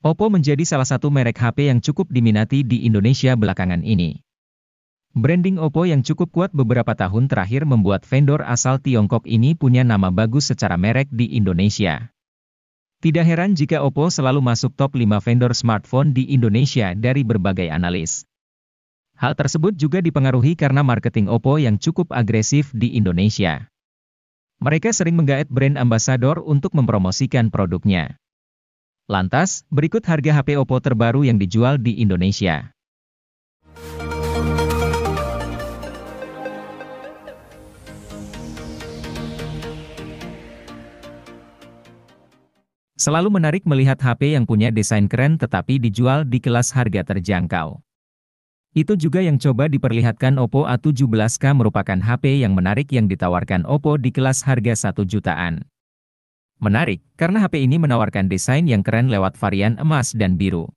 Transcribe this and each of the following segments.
Oppo menjadi salah satu merek HP yang cukup diminati di Indonesia belakangan ini. Branding Oppo yang cukup kuat beberapa tahun terakhir membuat vendor asal Tiongkok ini punya nama bagus secara merek di Indonesia. Tidak heran jika Oppo selalu masuk top 5 vendor smartphone di Indonesia dari berbagai analis. Hal tersebut juga dipengaruhi karena marketing Oppo yang cukup agresif di Indonesia. Mereka sering menggaet brand ambassador untuk mempromosikan produknya. Lantas, berikut harga HP Oppo terbaru yang dijual di Indonesia. Selalu menarik melihat HP yang punya desain keren tetapi dijual di kelas harga terjangkau. Itu juga yang coba diperlihatkan Oppo A17K merupakan HP yang menarik yang ditawarkan Oppo di kelas harga 1 jutaan. Menarik, karena HP ini menawarkan desain yang keren lewat varian emas dan biru.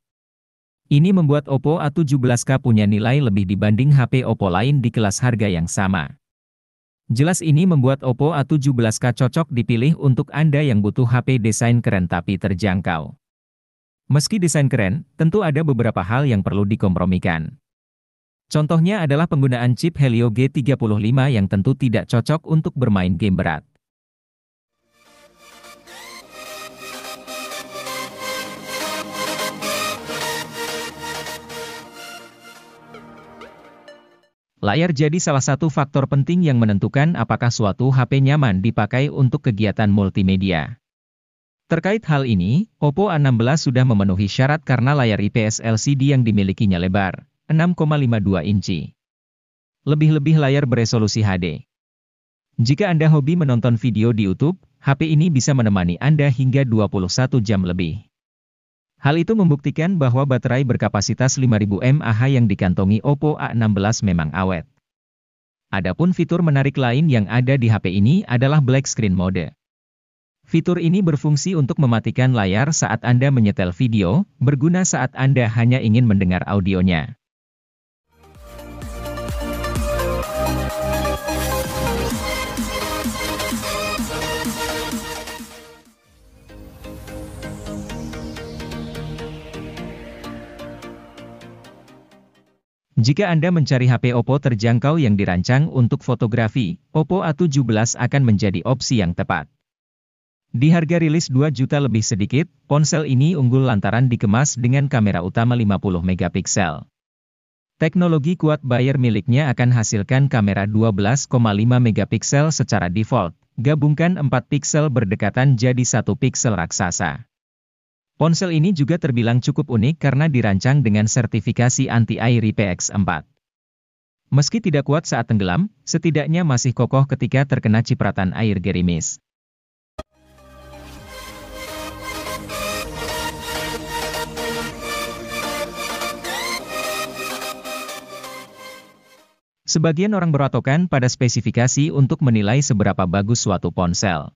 Ini membuat Oppo A17K punya nilai lebih dibanding HP Oppo lain di kelas harga yang sama. Jelas ini membuat Oppo A17K cocok dipilih untuk Anda yang butuh HP desain keren tapi terjangkau. Meski desain keren, tentu ada beberapa hal yang perlu dikompromikan. Contohnya adalah penggunaan chip Helio G35 yang tentu tidak cocok untuk bermain game berat. Layar jadi salah satu faktor penting yang menentukan apakah suatu HP nyaman dipakai untuk kegiatan multimedia. Terkait hal ini, Oppo A16 sudah memenuhi syarat karena layar IPS LCD yang dimilikinya lebar 6,52 inci. Lebih-lebih layar beresolusi HD. Jika Anda hobi menonton video di YouTube, HP ini bisa menemani Anda hingga 21 jam lebih. Hal itu membuktikan bahwa baterai berkapasitas 5000 mAh yang dikantongi Oppo A16 memang awet. Adapun fitur menarik lain yang ada di HP ini adalah Black Screen Mode. Fitur ini berfungsi untuk mematikan layar saat Anda menyetel video, berguna saat Anda hanya ingin mendengar audionya. Jika Anda mencari HP Oppo terjangkau yang dirancang untuk fotografi, Oppo A17 akan menjadi opsi yang tepat. Di harga rilis 2 juta lebih sedikit, ponsel ini unggul lantaran dikemas dengan kamera utama 50 megapiksel. Teknologi kuat Bayer miliknya akan hasilkan kamera 12,5 megapiksel secara default, gabungkan 4 piksel berdekatan jadi 1 piksel raksasa. Ponsel ini juga terbilang cukup unik karena dirancang dengan sertifikasi anti-air IPX4. Meski tidak kuat saat tenggelam, setidaknya masih kokoh ketika terkena cipratan air gerimis. Sebagian orang berpatokan pada spesifikasi untuk menilai seberapa bagus suatu ponsel.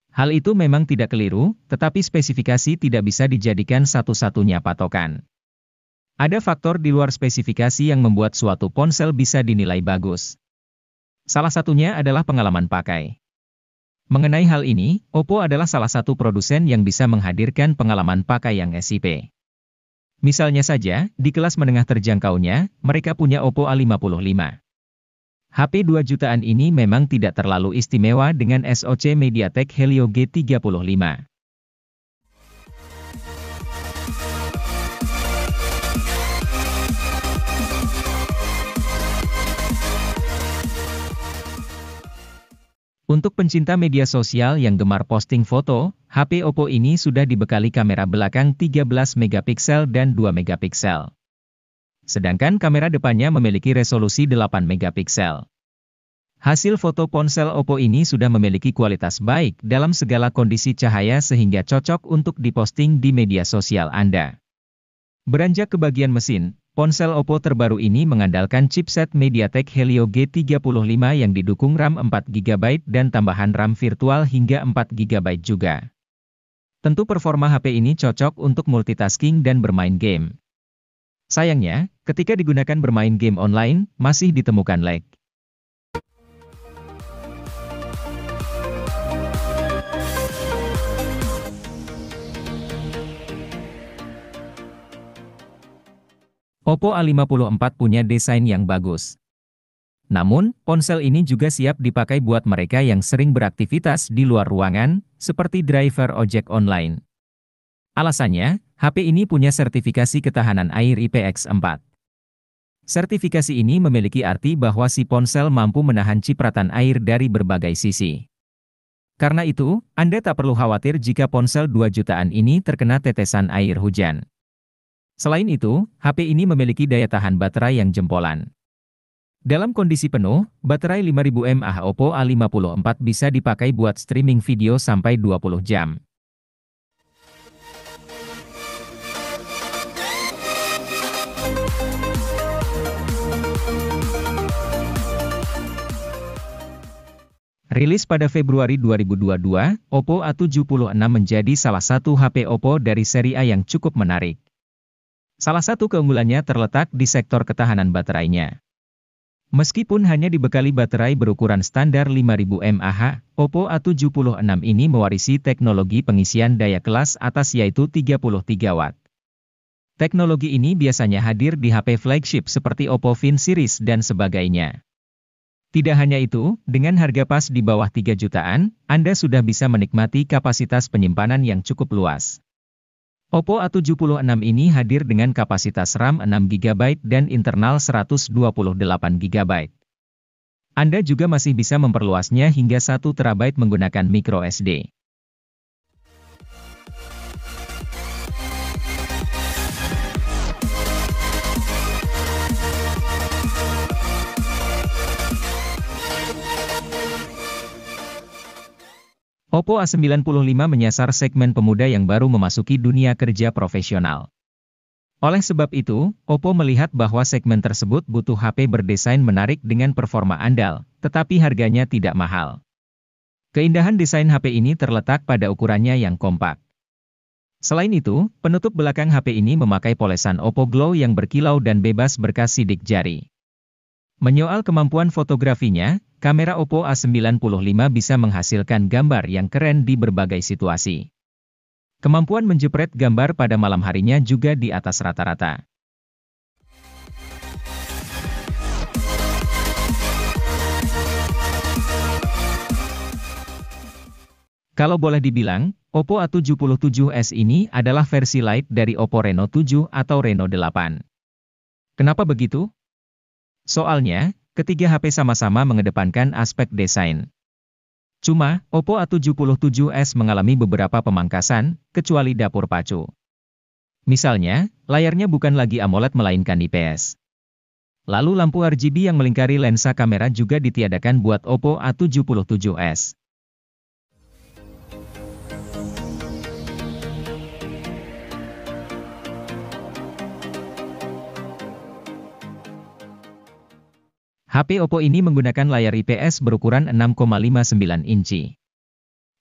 Hal itu memang tidak keliru, tetapi spesifikasi tidak bisa dijadikan satu-satunya patokan. Ada faktor di luar spesifikasi yang membuat suatu ponsel bisa dinilai bagus. Salah satunya adalah pengalaman pakai. Mengenai hal ini, Oppo adalah salah satu produsen yang bisa menghadirkan pengalaman pakai yang SIP. Misalnya saja, di kelas menengah terjangkaunya, mereka punya Oppo A55. HP 2 jutaan ini memang tidak terlalu istimewa dengan SoC MediaTek Helio G35. Untuk pencinta media sosial yang gemar posting foto, HP Oppo ini sudah dibekali kamera belakang 13 megapiksel dan 2 megapiksel. Sedangkan kamera depannya memiliki resolusi 8 megapiksel. Hasil foto ponsel Oppo ini sudah memiliki kualitas baik dalam segala kondisi cahaya sehingga cocok untuk diposting di media sosial Anda. Beranjak ke bagian mesin, ponsel Oppo terbaru ini mengandalkan chipset MediaTek Helio G35 yang didukung RAM 4GB dan tambahan RAM virtual hingga 4GB juga. Tentu performa HP ini cocok untuk multitasking dan bermain game. Sayangnya, ketika digunakan bermain game online, masih ditemukan lag. Oppo A54 punya desain yang bagus. Namun, ponsel ini juga siap dipakai buat mereka yang sering beraktivitas di luar ruangan, seperti driver ojek online. Alasannya, HP ini punya sertifikasi ketahanan air IPX4. Sertifikasi ini memiliki arti bahwa si ponsel mampu menahan cipratan air dari berbagai sisi. Karena itu, Anda tak perlu khawatir jika ponsel 2 jutaan ini terkena tetesan air hujan. Selain itu, HP ini memiliki daya tahan baterai yang jempolan. Dalam kondisi penuh, baterai 5000 mAh Oppo A54 bisa dipakai buat streaming video sampai 20 jam. Rilis pada Februari 2022, Oppo A76 menjadi salah satu HP Oppo dari seri A yang cukup menarik. Salah satu keunggulannya terletak di sektor ketahanan baterainya. Meskipun hanya dibekali baterai berukuran standar 5000 mAh, Oppo A76 ini mewarisi teknologi pengisian daya kelas atas yaitu 33 Watt. Teknologi ini biasanya hadir di HP flagship seperti Oppo Find series dan sebagainya. Tidak hanya itu, dengan harga pas di bawah 3 jutaan, Anda sudah bisa menikmati kapasitas penyimpanan yang cukup luas. Oppo A76 ini hadir dengan kapasitas RAM 6GB dan internal 128GB. Anda juga masih bisa memperluasnya hingga 1TB menggunakan microSD. Oppo A95 menyasar segmen pemuda yang baru memasuki dunia kerja profesional. Oleh sebab itu, Oppo melihat bahwa segmen tersebut butuh HP berdesain menarik dengan performa andal, tetapi harganya tidak mahal. Keindahan desain HP ini terletak pada ukurannya yang kompak. Selain itu, penutup belakang HP ini memakai polesan Oppo Glow yang berkilau dan bebas berkas sidik jari. Menyoal kemampuan fotografinya, kamera Oppo A95 bisa menghasilkan gambar yang keren di berbagai situasi. Kemampuan menjepret gambar pada malam harinya juga di atas rata-rata. Kalau boleh dibilang, Oppo A77s ini adalah versi light dari Oppo Reno 7 atau Reno 8. Kenapa begitu? Soalnya, ketiga HP sama-sama mengedepankan aspek desain. Cuma, Oppo A77s mengalami beberapa pemangkasan, kecuali dapur pacu. Misalnya, layarnya bukan lagi AMOLED melainkan IPS. Lalu lampu RGB yang melingkari lensa kamera juga ditiadakan buat Oppo A77s. HP Oppo ini menggunakan layar IPS berukuran 6,59 inci.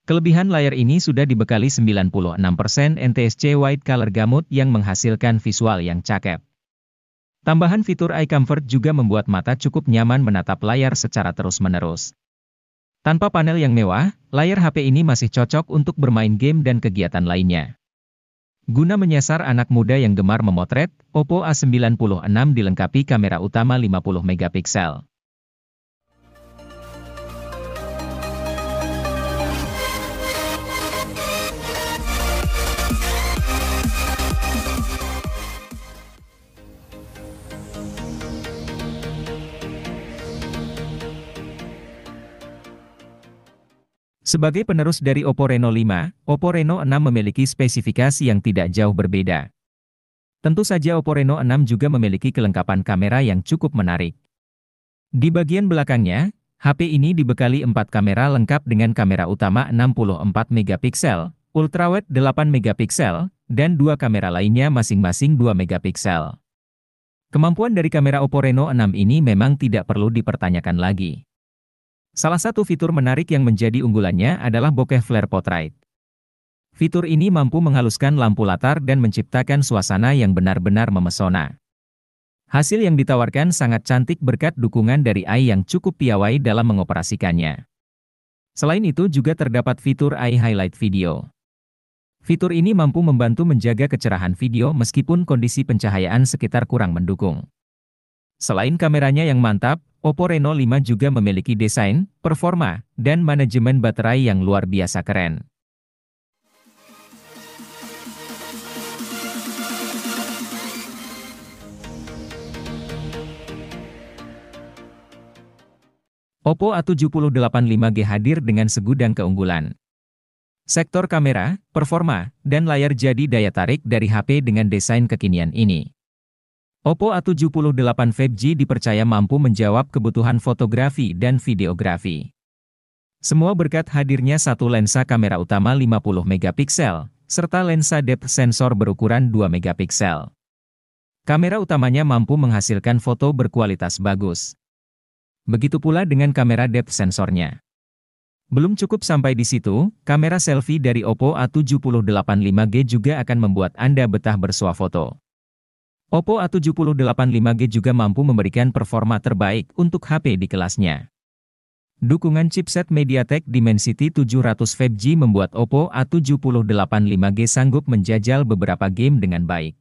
Kelebihan layar ini sudah dibekali 96% NTSC White Color Gamut yang menghasilkan visual yang cakep. Tambahan fitur Eye Comfort juga membuat mata cukup nyaman menatap layar secara terus-menerus. Tanpa panel yang mewah, layar HP ini masih cocok untuk bermain game dan kegiatan lainnya. Guna menyasar anak muda yang gemar memotret, Oppo A96 dilengkapi kamera utama 50 megapiksel. Sebagai penerus dari Oppo Reno 5, Oppo Reno 6 memiliki spesifikasi yang tidak jauh berbeda. Tentu saja Oppo Reno 6 juga memiliki kelengkapan kamera yang cukup menarik. Di bagian belakangnya, HP ini dibekali 4 kamera lengkap dengan kamera utama 64 megapiksel, ultrawide 8 megapiksel, dan 2 kamera lainnya masing-masing 2 megapiksel. Kemampuan dari kamera Oppo Reno 6 ini memang tidak perlu dipertanyakan lagi. Salah satu fitur menarik yang menjadi unggulannya adalah bokeh flare portrait. Fitur ini mampu menghaluskan lampu latar dan menciptakan suasana yang benar-benar memesona. Hasil yang ditawarkan sangat cantik berkat dukungan dari AI yang cukup piawai dalam mengoperasikannya. Selain itu juga terdapat fitur AI Highlight Video. Fitur ini mampu membantu menjaga kecerahan video meskipun kondisi pencahayaan sekitar kurang mendukung. Selain kameranya yang mantap, Oppo Reno 5 juga memiliki desain, performa, dan manajemen baterai yang luar biasa keren. Oppo A7085 5G hadir dengan segudang keunggulan. Sektor kamera, performa, dan layar jadi daya tarik dari HP dengan desain kekinian ini. Oppo A78 5G dipercaya mampu menjawab kebutuhan fotografi dan videografi. Semua berkat hadirnya satu lensa kamera utama 50 megapiksel, serta lensa depth sensor berukuran 2 megapiksel. Kamera utamanya mampu menghasilkan foto berkualitas bagus. Begitu pula dengan kamera depth sensornya. Belum cukup sampai di situ, kamera selfie dari Oppo A78 5G juga akan membuat Anda betah bersuah foto. Oppo A78 5G juga mampu memberikan performa terbaik untuk HP di kelasnya. Dukungan chipset MediaTek Dimensity 700 5G membuat Oppo A78 5G sanggup menjajal beberapa game dengan baik.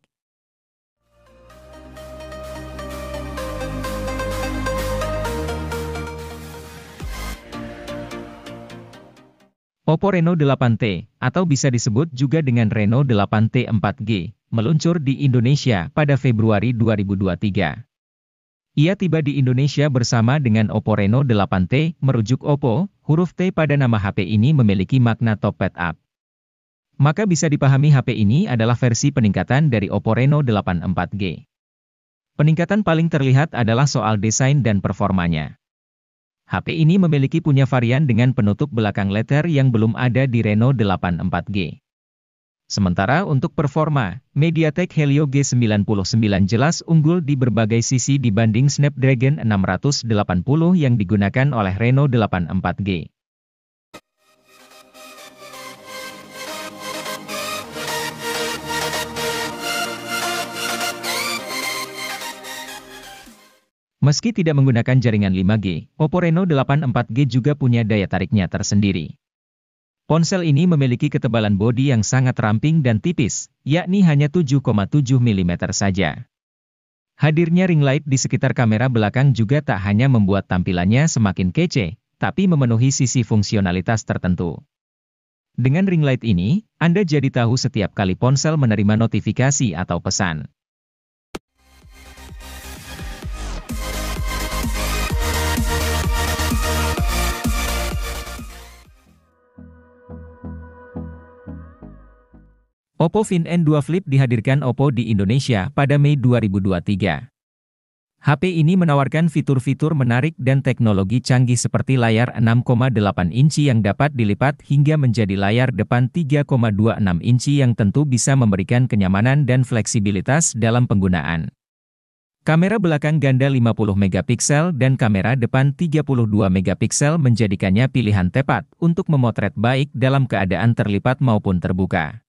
Oppo Reno 8T, atau bisa disebut juga dengan Reno 8T 4G, meluncur di Indonesia pada Februari 2023. Ia tiba di Indonesia bersama dengan Oppo Reno 8T, merujuk Oppo, huruf T pada nama HP ini memiliki makna topped up. Maka bisa dipahami HP ini adalah versi peningkatan dari Oppo Reno 8 4G. Peningkatan paling terlihat adalah soal desain dan performanya. HP ini memiliki punya varian dengan penutup belakang letter yang belum ada di Reno 8 4G. Sementara untuk performa, MediaTek Helio G99 jelas unggul di berbagai sisi dibanding Snapdragon 680 yang digunakan oleh Reno 8 4G. Meski tidak menggunakan jaringan 5G, Oppo Reno 8 4G juga punya daya tariknya tersendiri. Ponsel ini memiliki ketebalan bodi yang sangat ramping dan tipis, yakni hanya 7,7 mm saja. Hadirnya ring light di sekitar kamera belakang juga tak hanya membuat tampilannya semakin kece, tapi memenuhi sisi fungsionalitas tertentu. Dengan ring light ini, Anda jadi tahu setiap kali ponsel menerima notifikasi atau pesan. Oppo Find N2 Flip dihadirkan Oppo di Indonesia pada Mei 2023. HP ini menawarkan fitur-fitur menarik dan teknologi canggih seperti layar 6,8 inci yang dapat dilipat hingga menjadi layar depan 3,26 inci yang tentu bisa memberikan kenyamanan dan fleksibilitas dalam penggunaan. Kamera belakang ganda 50 megapiksel dan kamera depan 32 megapiksel menjadikannya pilihan tepat untuk memotret baik dalam keadaan terlipat maupun terbuka.